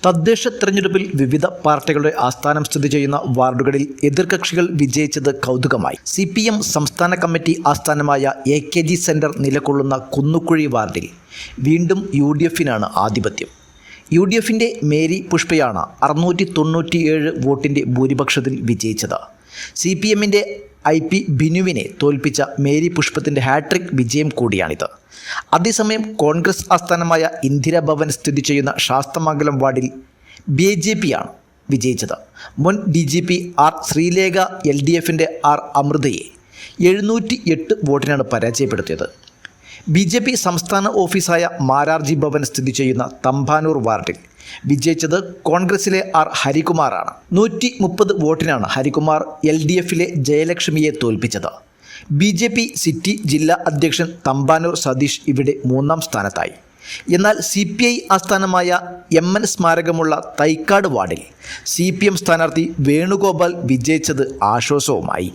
തദ്ദേശ തെരഞ്ഞെടുപ്പിൽ വിവിധ പാർട്ടികളുടെ ആസ്ഥാനം സ്ഥിതി ചെയ്യുന്ന വാർഡുകളിൽ എതിർകക്ഷികൾ വിജയിച്ചത് കൗതുകമായി. CPM സംസ്ഥാന കമ്മിറ്റി ആസ്ഥാനമായ AKG സെന്റർ നിലകൊള്ളുന്ന കുന്നുകുഴി വാർഡിൽ വീണ്ടും UDFനാണ് ആധിപത്യം. UDFിൻ്റെ മേരി പുഷ്പയാണ് 697 വോട്ടിൻ്റെ ഭൂരിപക്ഷത്തിൽ വിജയിച്ചത്. CPMൻ്റെ IP ബിനുവിനെ തോൽപ്പിച്ച മേരി പുഷ്പത്തിൻ്റെ ഹാട്രിക് വിജയം കൂടിയാണിത്. അതേസമയം കോൺഗ്രസ് ആസ്ഥാനമായ ഇന്ദിരാഭവൻ സ്ഥിതി ചെയ്യുന്ന ശാസ്തമംഗലം വാർഡിൽ BJPയാണ് വിജയിച്ചത്. മുൻ DGP R ശ്രീലേഖ LDFൻ്റെ R അമൃതയെ 708 വോട്ടിനാണ് പരാജയപ്പെടുത്തിയത്. BJP സംസ്ഥാന ഓഫീസായ മാരാർജി ഭവൻ സ്ഥിതി ചെയ്യുന്ന തമ്പാനൂർ വാർഡിൽ വിജയിച്ചത് കോൺഗ്രസിലെ R ഹരികുമാറാണ്. 130 വോട്ടിനാണ് ഹരികുമാർ LDFിലെ ജയലക്ഷ്മിയെ തോൽപ്പിച്ചത്. BJP സിറ്റി ജില്ലാ അധ്യക്ഷൻ തമ്പാനൂർ സതീഷ് ഇവിടെ 3ാം സ്ഥാനത്തായി. എന്നാൽ CPI ആസ്ഥാനമായ MN സ്മാരകമുള്ള തൈക്കാട് വാർഡിൽ CPM സ്ഥാനാർത്ഥി വേണുഗോപാൽ വിജയിച്ചത് ആശ്വാസവുമായി.